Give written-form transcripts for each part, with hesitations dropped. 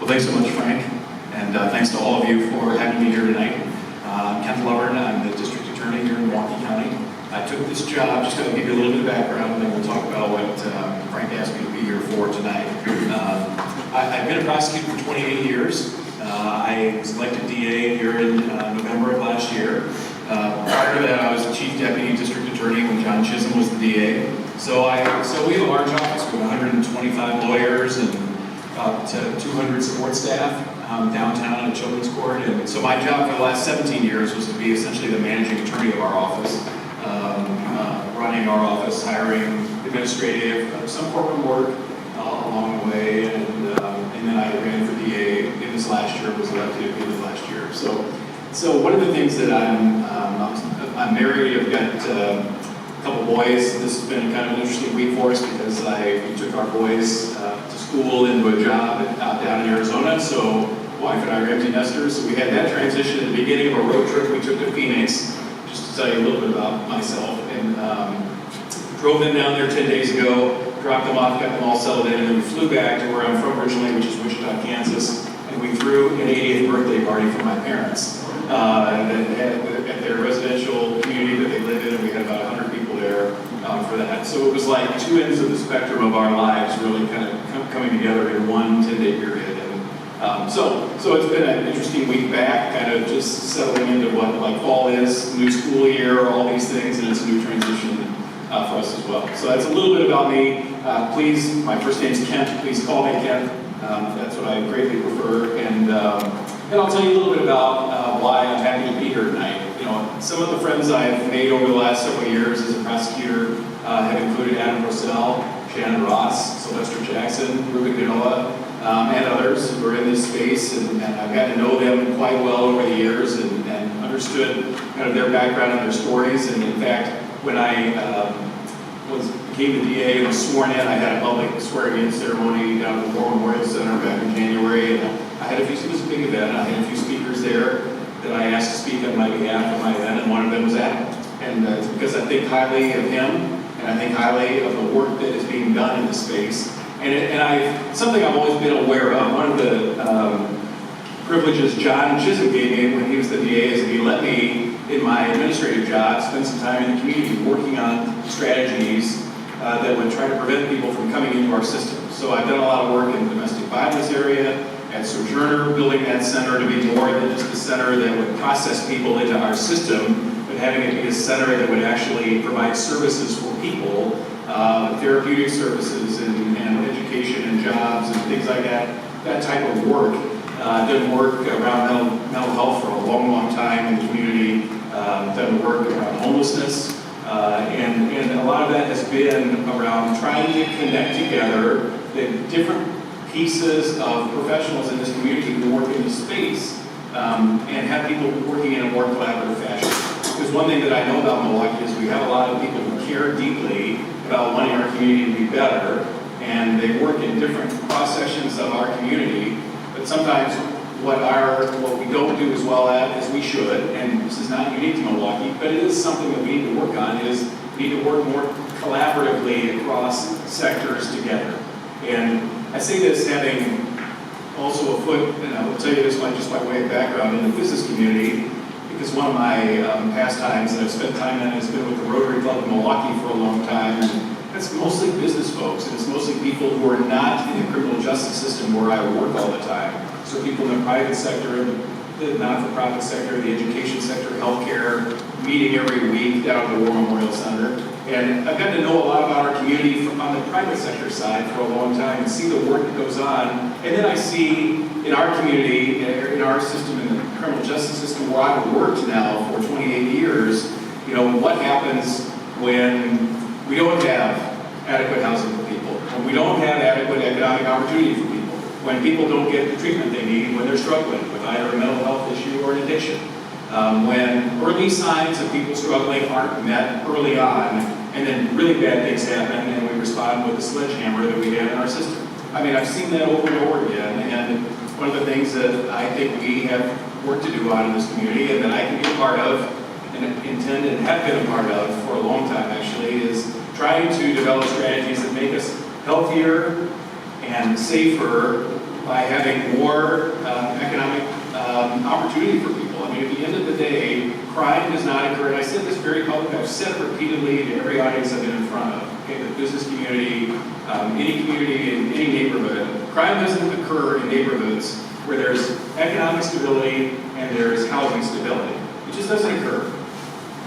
Well, thanks so much, Frank, and thanks to all of you for having me here tonight. I'm Lovern. I'm the district attorney here in Milwaukee County. I took this job, just to give you a little bit of background, and then we'll talk about what Frank asked me to be here for tonight. I've been a prosecutor for 28 years. I was elected DA here in November of last year. Prior to that, I was the chief deputy district attorney when John Chisholm was the DA. So we have a large office with 125 lawyers and about 200 support staff downtown at Children's Court. And so my job for the last 17 years was to be essentially the managing attorney of our office, running our office, hiring administrative, some corporate work along the way, and then I ran for DA in this last year, was elected in this last year. So one of the things that I'm married, I've got a couple boys. This has been kind of an interesting week for us because we took our boys to school into a job down in Arizona, so wife and I are empty nesters, so we had that transition at the beginning of a road trip we took to Phoenix, just to tell you a little bit about myself, and drove them down there 10 days ago, dropped them off, got them all settled in, and then we flew back to where I'm from originally, which is Wichita, Kansas, and we threw an 80th birthday party for my parents at their residential community that they live in, and we had about 100 people there for that. So it was like two ends of the spectrum of our lives really kind of coming together in one 10-day period. And so it's been an interesting week back, kind of just settling into what like fall is, new school year, all these things, and it's a new transition for us as well. So that's a little bit about me. Please, my first name's Kent. Please call me Kent. That's what I greatly prefer. And I'll tell you a little bit about why I'm happy to be here tonight. You know, some of the friends I've made over the last several years as a prosecutor have included Adam Rosell, Shannon Ross, Sylvester Jackson, Ruben Ganola, and others who are in this space, and I've got to know them quite well over the years and understood kind of their background and their stories. And in fact, when I became the DA and was sworn in, I had a public swearing-in ceremony down at the War Memorial Center back in January, and it was a big event. I had a few speakers there that I asked to speak on my behalf at my event, and one of them was Adam. And it's because I think highly of him, and I think highly of the work that is being done in this space. Something I've always been aware of. One of the privileges John Chisholm gave me when he was the DA is that he let me, in my administrative job, spend some time in the community working on strategies that would try to prevent people from coming into our system. So I've done a lot of work in the domestic violence area, at Sojourner, building that center to be more than just a center that would process people into our system, but having it be a center that would actually provide services for people, therapeutic services and education and jobs and things like that, that type of work. I've done work around mental health for a long, long time in the community, done work around homelessness, and a lot of that has been around trying to connect together the different pieces of professionals in this community who work in this space and have people working in a more collaborative fashion. Because one thing that I know about Milwaukee is we have a lot of people who care deeply about wanting our community to be better, and they work in different cross-sections of our community, but sometimes what we don't do as well at as we should, and this is not unique to Milwaukee, but it is something that we need to work on, is we need to work more collaboratively across sectors together. And I say this having also a foot, and I will tell you this just by way of background, in the business community, because one of my pastimes that I've spent time in has been with the Rotary Club of Milwaukee for a long time, and that's mostly business folks, and it's mostly people who are not in the criminal justice system where I work all the time. So people in the private sector, the not-for-profit sector, the education sector, healthcare, meeting every week down at the War Memorial Center. And I've gotten to know a lot about our community on the private sector side for a long time and see the work that goes on. And then I see in our community, in our system, in the criminal justice system where I've worked now for 28 years, you know, what happens when we don't have adequate housing for people, when we don't have adequate economic opportunity for people, when people don't get the treatment they need, when they're struggling with either a mental health issue or an addiction, when early signs of people struggling aren't met early on, and then really bad things happen, and we respond with the sledgehammer that we have in our system. I mean, I've seen that over and over again, and one of the things that I think we have work to do out in this community, and that I can be a part of, and intend and have been a part of for a long time actually, is trying to develop strategies that make us healthier and safer by having more economic opportunity for people. I mean, at the end of the day, crime does not occur, and I said this very publicly, I've said it repeatedly to every audience I've been in front of, okay, the business community, any community in any neighborhood. Crime doesn't occur in neighborhoods where there's economic stability and there's housing stability. It just doesn't occur.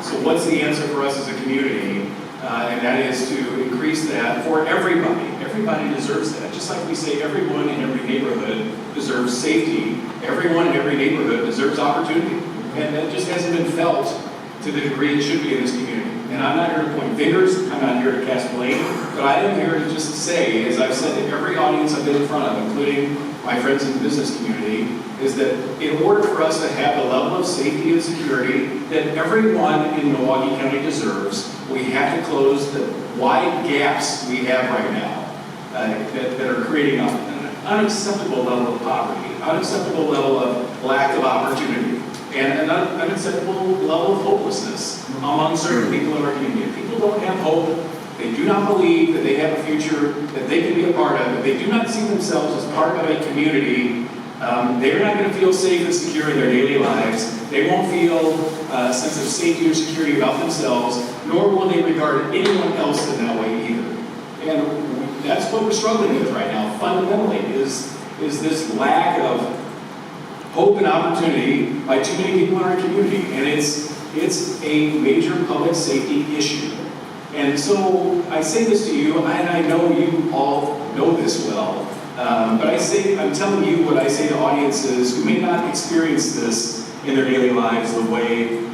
So what's the answer for us as a community? And that is to increase that for everybody. Everybody deserves that. Just like we say everyone in every neighborhood deserves safety, everyone in every neighborhood deserves opportunity. And that just hasn't been felt to the degree it should be in this community. And I'm not here to point fingers, I'm not here to cast blame, but I am here to just say, as I've said to every audience I've been in front of, including my friends in the business community, is that in order for us to have the level of safety and security that everyone in Milwaukee County deserves, we have to close the wide gaps we have right now that are creating an unacceptable level of poverty, unacceptable level of lack of opportunity, and an unacceptable level of hopelessness among certain people in our community. People don't have hope. They do not believe that they have a future that they can be a part of. If they do not see themselves as part of a community, they're not going to feel safe and secure in their daily lives. They won't feel a sense of safety or security about themselves, nor will they regard anyone else in that way either. And that's what we're struggling with right now, fundamentally, is this lack of hope and opportunity by too many people in our community. And it's a major public safety issue. And so I say this to you, and I know you all know this well, but I'm telling you what I say to audiences who may not experience this in their daily lives the way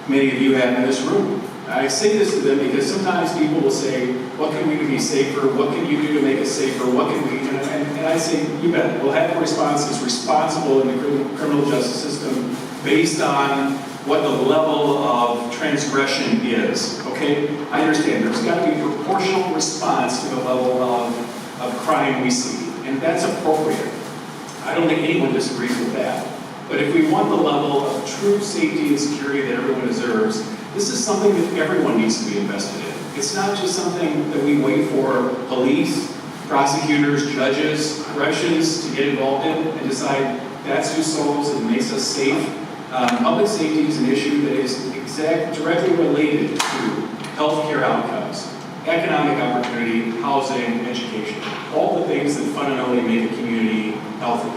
many of you have in this room. I say this to them because sometimes people will say, what can we do to be safer? What can you do to make us safer? What can we, and I say, you bet, we'll have a response that's responsible in the criminal justice system based on what the level of transgression is, okay? I understand there's got to be a proportional response to the level of crime we see, and that's appropriate. I don't think anyone disagrees with that. But if we want the level of true safety and security that everyone deserves, this is something that everyone needs to be invested in. It's not just something that we wait for police, prosecutors, judges, corrections to get involved in and decide that's who solves and makes us safe. Public safety is an issue that is directly related to healthcare outcomes, economic opportunity, housing, education, all the things that fundamentally make a community healthy.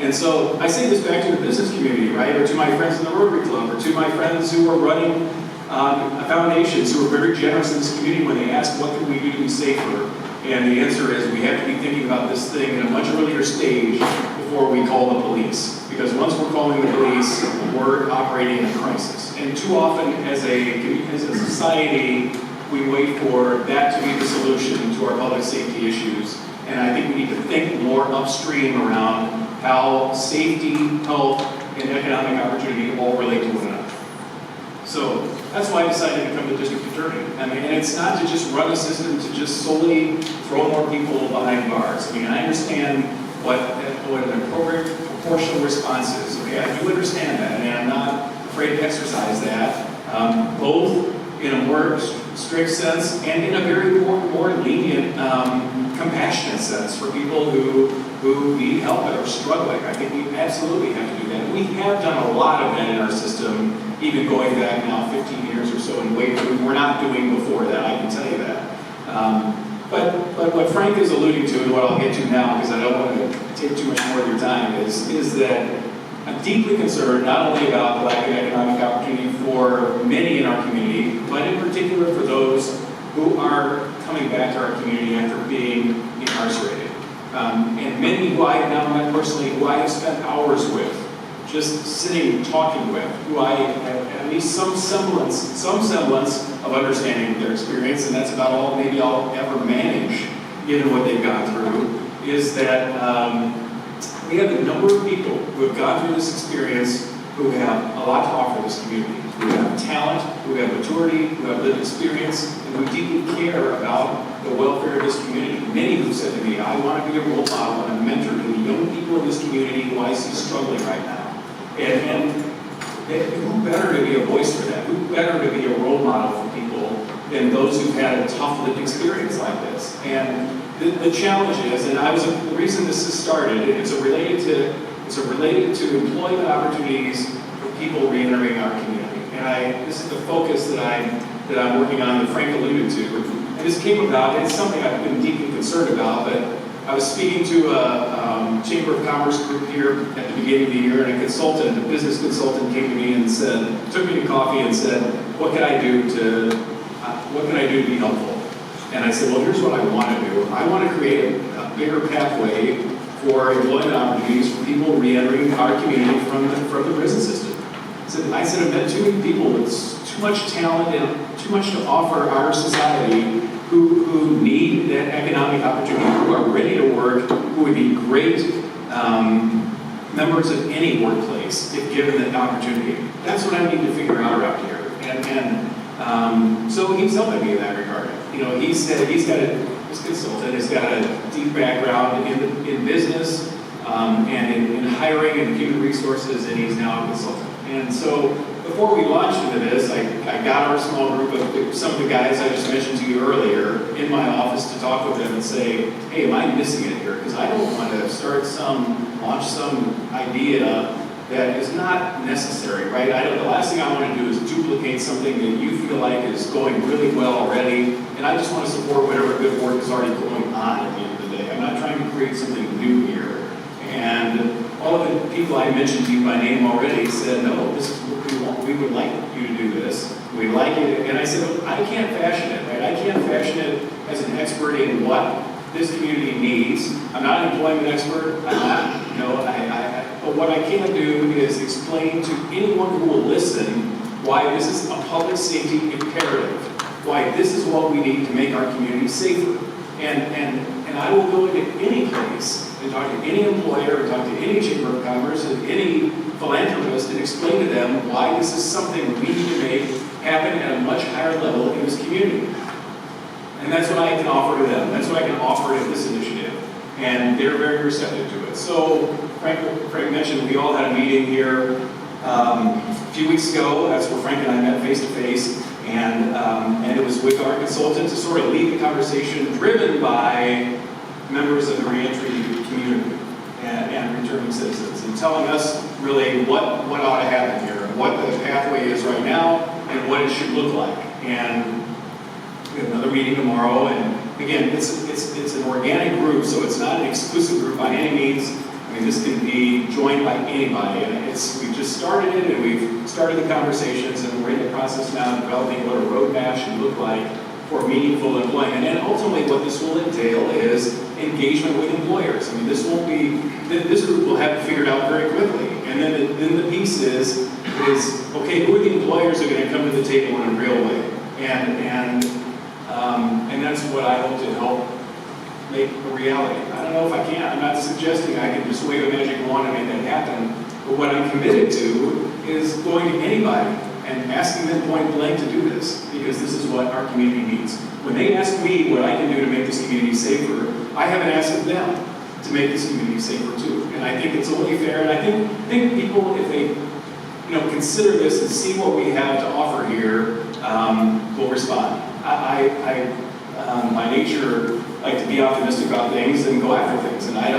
And so I say this back to the business community, right, or to my friends in the Rotary Club, or to my friends who are running foundations who are very generous in this community when they ask, what can we do to be safer? And the answer is we have to be thinking about this thing in a much earlier stage before we call the police. Because once we're calling the police, we're operating in a crisis. And too often as a society, we wait for that to be the solution to our public safety issues. And I think we need to think more upstream around how safety, health, and economic opportunity all relate to one another. So that's why I decided to become the district attorney. I mean, and it's not to just run a system to just solely throw more people behind bars. I mean, I understand what an appropriate proportional response is. Okay, I do understand that, and I'm not afraid to exercise that, both in a more strict sense and in a very more lenient, compassionate sense for people who need help and are struggling. I think we absolutely have to do that. We have done a lot of that in our system, even going back now 15 years or so in ways that we were not doing before that, I can tell you that. But what Frank is alluding to, and what I'll get to now, because I don't want to take too much more of your time, is that I'm deeply concerned not only about the lack of economic opportunity for many in our community, but in particular for those who are coming back to our community after being incarcerated. And many who I have now met personally, who I have spent hours with, just sitting, talking with, who I have at least some semblance of understanding of their experience, and that's about all maybe I'll ever manage, given what they've gone through, is that we have a number of people who have gone through this experience who have a lot to offer this community, who have talent, who have maturity, who have lived experience, and who deeply care about the welfare of this community. Many who said to me, I want to be a role model and a mentor to the young people in this community who I see struggling right now. And who better to be a voice for that? Who better to be a role model for people than those who've had a tough lived experience like this? And The challenge is, and the reason this has started, it's related to employment opportunities for people reentering our community. And this is the focus that I'm working on that Frank alluded to. And this came about, it's something I've been deeply concerned about, but I was speaking to a Chamber of Commerce group here at the beginning of the year, and a business consultant came to me and took me to coffee and said, what can I do to be helpful? And I said, well, here's what I want to do. I want to create a bigger pathway for employment opportunities for people reentering our community from the prison system. I said, I've met too many people with too much talent and too much to offer our society who need that economic opportunity, who are ready to work, who would be great members of any workplace if given the opportunity. That's what I need to figure out around here. So he's helping me in that regard. He said he's a consultant, he's got a deep background in business and in hiring and human resources, and he's now a consultant. And so before we launched into this, I got our small group of some of the guys I just mentioned to you earlier in my office to talk with them and say, hey, am I missing it here? Because I don't want to launch some idea that is not necessary, right? The last thing I want to do is duplicate something that you feel like is going really well already, and I just want to support whatever good work is already going on at the end of the day. I'm not trying to create something new here. And all of the people I mentioned to you by name already said, no, this is what we want. We would like you to do this. We like it. And I said, I can't fashion it, right? I can't fashion it as an expert in what this community needs. I'm not an employment expert. I'm not, but what I can do is explain to anyone who will listen why this is a public safety imperative, why this is what we need to make our community safer. And I will go into any place and talk to any employer, and talk to any Chamber of Commerce, and any philanthropist, and explain to them why this is something we need to make happen at a much higher level in this community. And that's what I can offer to them. That's what I can offer in this initiative. And they're very receptive to it. So Frank mentioned we all had a meeting here a few weeks ago. That's where Frank and I met face to face. And it was with our consultant to sort of lead the conversation driven by members of the reentry community and returning citizens, and telling us really what ought to happen here, what the pathway is right now, and what it should look like. And we have another meeting tomorrow, and again, it's an organic group, so it's not an exclusive group by any means. I mean, this can be joined by anybody, and we've just started it, and we've started the conversations, and we're in the process now of developing what a roadmap should look like for meaningful employment. And ultimately what this will entail is engagement with employers. I mean, this group will have it figured out very quickly. And then the piece is okay, who are the employers that are going to come to the table in a real way? And that's what I hope to help make a reality. I don't know if I can. I'm not suggesting I can just wave a magic wand and make that happen. But what I'm committed to is going to anybody and asking them point blank to do this, because this is what our community needs. When they ask me what I can do to make this community safer, I have an ask of them to make this community safer too. And I think it's only fair, and I think people, if they consider this and see what we have to offer here, will respond. I by nature, like to be optimistic about things and go after things, and I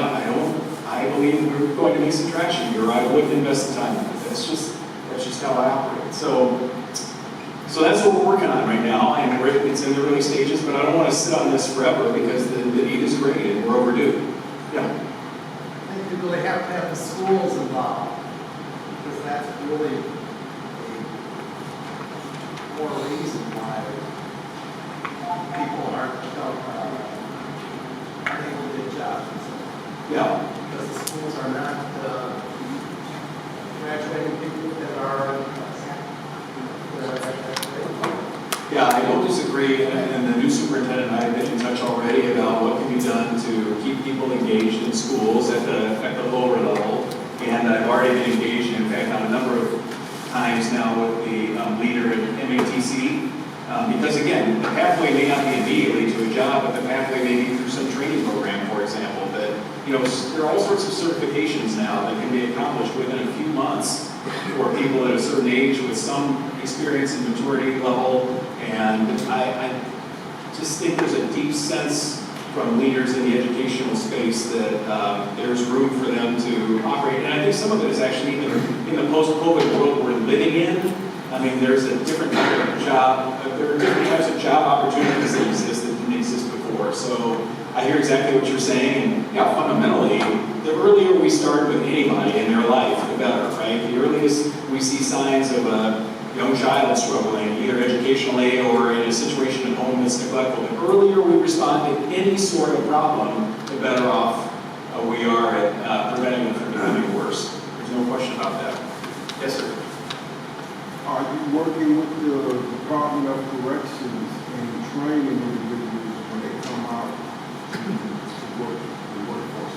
believe we're going to make some traction here. I wouldn't invest the time in it. That's just how I operate. So that's what we're working on right now, and it's in the early stages, but I don't want to sit on this forever because the need is great and we're overdue. Yeah? I think you really have to have the schools involved, because that's really a core reason why people aren't able to get jobs. Yeah. Because the schools are not graduating people that are Yeah, I don't disagree, and the new superintendent and I have been in touch already about what can be done to keep people engaged in schools at the lower level, and I've already been engaged, in fact, on a number of times now with the leader at MATC, because again, the pathway may not be immediately to a job, but the pathway may be through some training program, for example, that, there are all sorts of certifications now that can be accomplished within a few months for people at a certain age with some experience and maturity level. And I just think there's a deep sense from leaders in the educational space that there's room for them to operate. And I think some of it is actually in the post-COVID world we're living in. I mean, there's a different type of job, there are different types of job opportunities that exist that didn't exist before. So I hear exactly what you're saying. And yeah, fundamentally, the earlier we start with anybody in their life, the better, right? The earliest we see signs of a young child struggling, either educationally or in a situation at home that's neglectful, the earlier we respond to any sort of problem, the better off we are at preventing them from becoming worse. There's no question about that. Yes, sir. Are you working with the Department of Corrections and training individuals when they come out to work the workforce?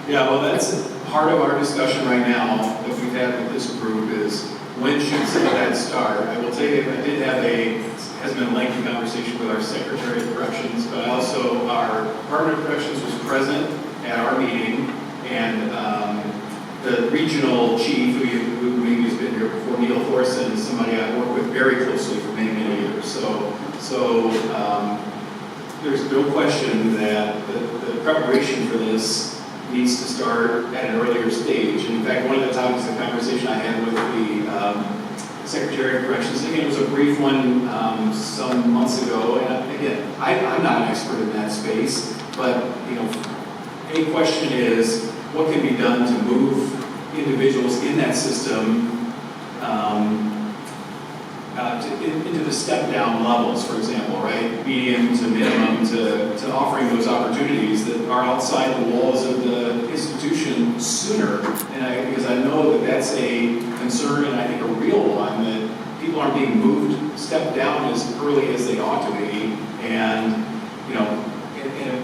Yeah, well, that's part of our discussion right now that we've had with this group is when should some of that start? I will tell you, I did have has been a lengthy conversation with our Secretary of Corrections, but also our Department of Corrections was present at our meeting, and the regional chief, who maybe has been here before, Neil Thorson, is somebody I've worked with very closely for many, many years. So there's no question that the preparation for this needs to start at an earlier stage. And in fact, one of the topics of conversation I had with the Secretary of Corrections, again, it was a brief one some months ago, and again, I'm not an expert in that space, but any question is, what can be done to move individuals in that system into the step-down levels, for example, right? Medium to minimum to offering those opportunities that are outside the walls of the institution sooner. Because I know that that's a concern, and I think a real one, that people aren't being moved, stepped down as early as they ought to be. And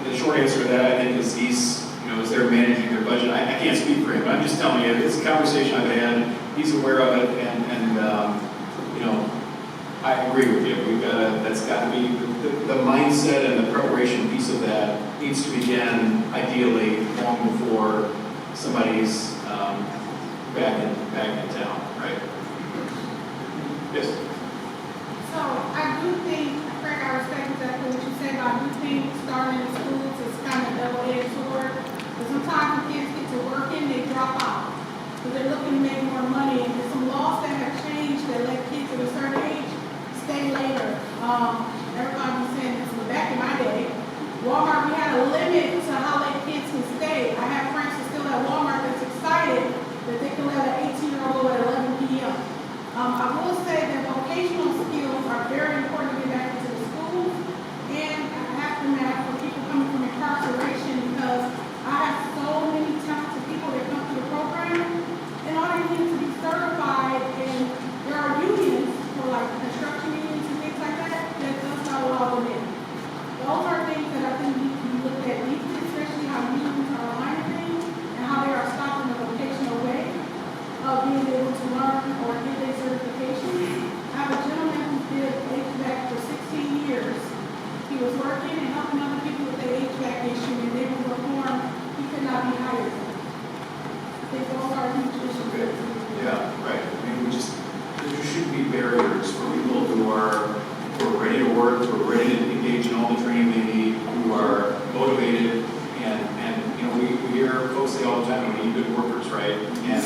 the short answer to that, I think, is as they're managing their budget. I can't speak for him, but I'm just telling you, it's a conversation I've had. He's aware of it, and I agree with you. That's got to be the mindset and the preparation piece of that needs to begin ideally long before somebody's back in town, right? Yes. So I do think, Craig, I respect exactly what you said, but I do think starting in schools is kind of a double-edged sword. But sometimes when kids get to working, they drop out. So they're looking to make more money. And there's some laws that have changed that let kids at a certain age stay later. Everybody was saying this, but back in my day, Walmart, we had a limit to how late kids can stay. I have friends who still at Walmart that's excited that they can let an 18-year-old go at 11 p.m. I will say that vocational skills are very important to get back into the schools, and I have to admit for people coming from incarceration, because I have so many talented people that come through the program, and all they need to be certified, and there are unions for like construction unions and things like that does not allow them in. Those are things that I think need to be looked at deeply, especially how unions are aligning things and how they are stopping the vocational way of being able to learn or get their certifications. I have a gentleman who did HVAC for 16 years. He was working and helping other people with their HVAC issue, and they were reformed. He could not be hired. I think those are huge issues. Yeah, right. I mean, there should be barriers for people who are ready to work, who are ready to engage in all the training they need, who are motivated, and we hear folks say all the time, we need good workers, right? And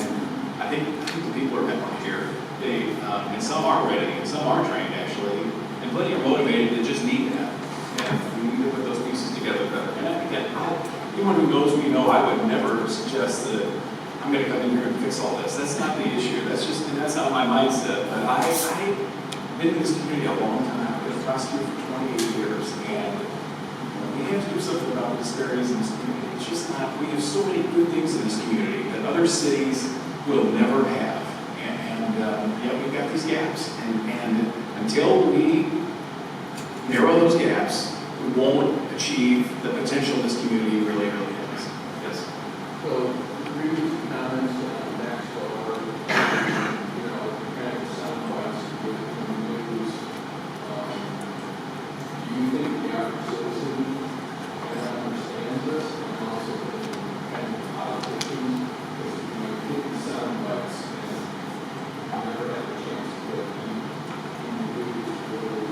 I think the people are meant to hear. And some are ready, and some are trained actually, and plenty are motivated that just need that. And we need to put those pieces together better. And again, anyone who knows me I would never suggest that I'm going to come in here and fix all this. That's not the issue. That's not my mindset. But I've been in this community a long time. I've been a prosecutor for 28 years, and we have to do something about the disparities in this community. It's just not. We have so many good things in this community that other cities will never have. And we've got these gaps. And until we narrow those gaps, we won't achieve the potential this community really, really has. Yes? So, previous comments on Maxwell, kind of soundbites with the news. Do you think the average citizen understands this, and also kind of politicians? Because get the soundbites, and I never had a chance to put in the news, really,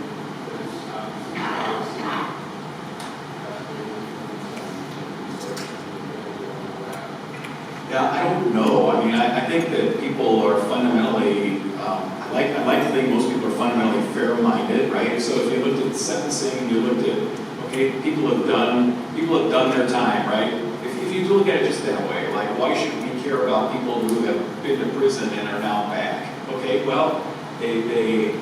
because obviously policy. think that people are fundamentally, I like to think most people are fundamentally fair-minded, right? So if you looked at sentencing, you looked at, okay, people have done their time, right? If you look at it just that way, like why should we care about people who have been to prison and are now back? Okay, well, they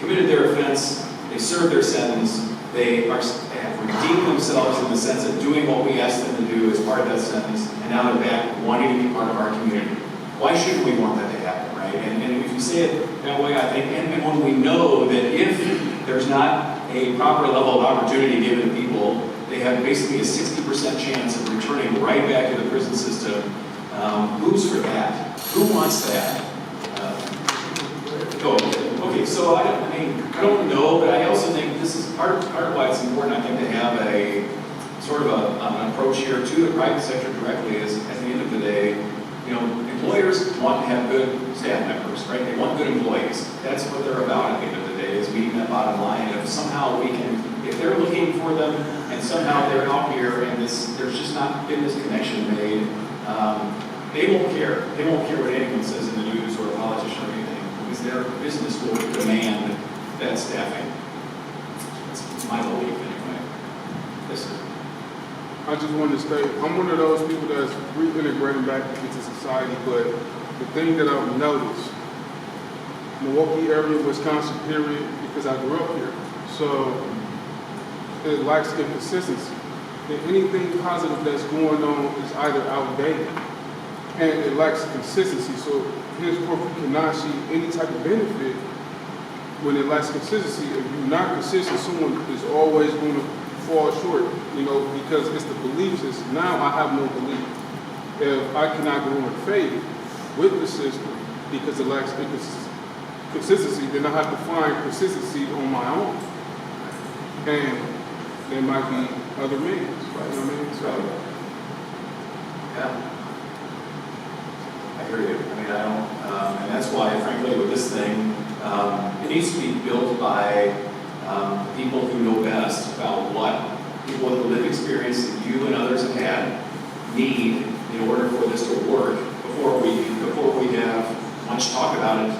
committed their offense, they served their sentence, they have redeemed themselves in the sense of doing what we asked them to do as part of that sentence, and now they're back wanting to be part of our community. Why shouldn't we want that to happen, right? And if you say it that way, I think, and when we know that if there's not a proper level of opportunity given to people, they have basically a 60% chance of returning right back to the prison system. Who's for that? Who wants that? Okay, so I don't know, but I also think this is part of why it's important, I think, to have a sort of an approach here to the private sector directly is, at the end of the day, employers want to have good staff members, right? They want good employees. That's what they're about at the end of the day, is meeting that bottom line. And if somehow we can, if they're looking for them and somehow they're out here and there's just not been this connection made, they won't care. They won't care what anyone says in the news or a politician or anything, because their business will demand that staffing. That's my belief anyway. Yes, sir. I just wanted to state, I'm one of those people that's reintegrating back into society, but the thing that I've noticed, Milwaukee area, Wisconsin period, because I grew up here, so it lacks inconsistency. And anything positive that's going on is either outdated, and it lacks consistency. So henceforth, you cannot see any type of benefit when it lacks consistency. If you're not consistent, someone is always going to fall short, because it's the belief system. Now I have no belief. If I cannot go in faith with the system because it lacks consistency, then I have to find consistency on my own. And there might be other means, right? You know what I mean? So, yeah. I hear you. I don't, and that's why, frankly, with this thing, it needs to be built by people who know best about what people with the lived experience that you and others have had need in order for this to work before we have much talk about it,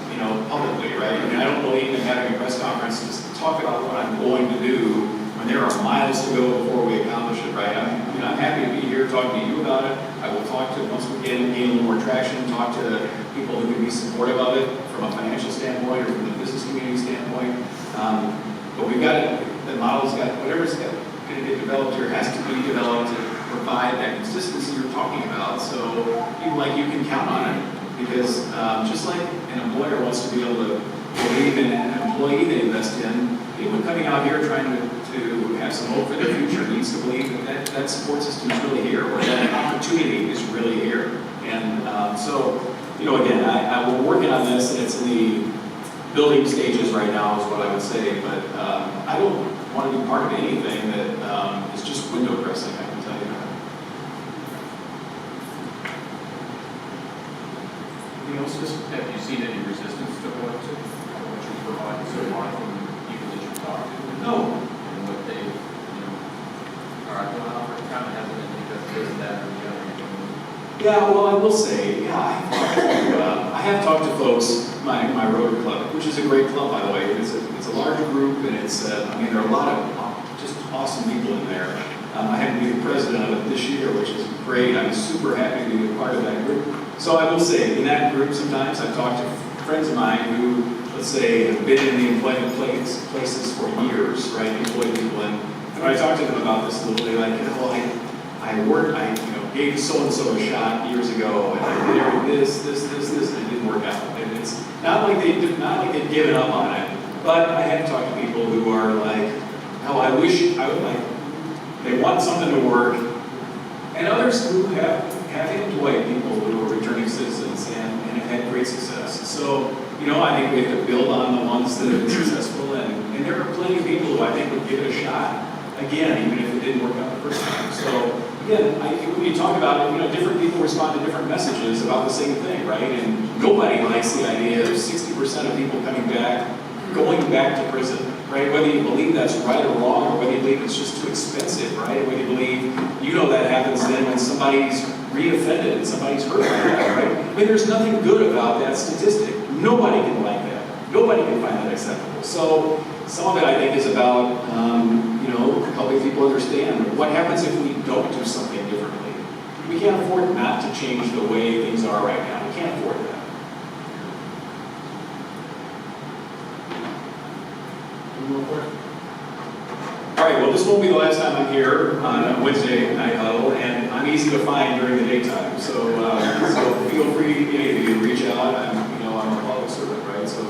publicly, right? I don't believe in having a press conference to talk about what I'm going to do when there are miles to go before we accomplish it, right? I'm happy to be here talking to you about it. I will talk to, once we gain a little more traction, talk to people who can be supportive of it from a financial standpoint or from the business community standpoint. But we've got it, the model's got, whatever's got going to get developed here has to be developed to provide that consistency you're talking about. So people like you can count on it, because just like an employer wants to be able to believe in an employee they invest in, anyone coming out here trying to have some hope for their future needs to believe that support system is really here, or that opportunity is really here. And so, again, we're working on this, and it's in the building stages right now, is what I would say. But I don't want to be part of anything that is just window dressing, I can tell you that. Anything else? Have you seen any resistance to what you provide so far from people that you've talked to? No. And what they, are going on kind of hesitant because this, that, or the other? Yeah, well, I will say, I have talked to folks, my Rotary Club, which is a great club, by the way. It's a large group, and there are a lot of just awesome people in there. I happen to be the president of it this year, which is great. I'm super happy to be a part of that group. So I will say, in that group, sometimes I've talked to friends of mine who, let's say, have been in the employment places for years, right, employed people, and when I talk to them about this a little bit, like, I gave so-and-so a shot years ago, and I did this, and it didn't work out. And it's not like they've given up on it, but I have talked to people who are like, I wish I would they want something to work, and others who have employed people who are returning citizens and have had great success. So, I think we have to build on the ones that have been successful, and there are plenty of people who I think would give it a shot again, even if it didn't work out the first time. So, again, when you talk about it, different people respond to different messages about the same thing, right? And nobody likes the idea of 60% of people going back to prison, right? Whether you believe that's right or wrong, or whether you believe it's just too expensive, right? Whether you believe, that happens then when somebody's re-offended and somebody's hurt by that, right? I mean, there's nothing good about that statistic. Nobody can like that. Nobody can find that acceptable. So some of it, I think, is about, helping people understand what happens if we don't do something differently. We can't afford not to change the way things are right now. We can't afford that. Any more questions? All right, well, this won't be the last time I'm here on a Wednesday night huddle, and I'm easy to find during the daytime. So feel free, to reach out. I'm a public servant, right? So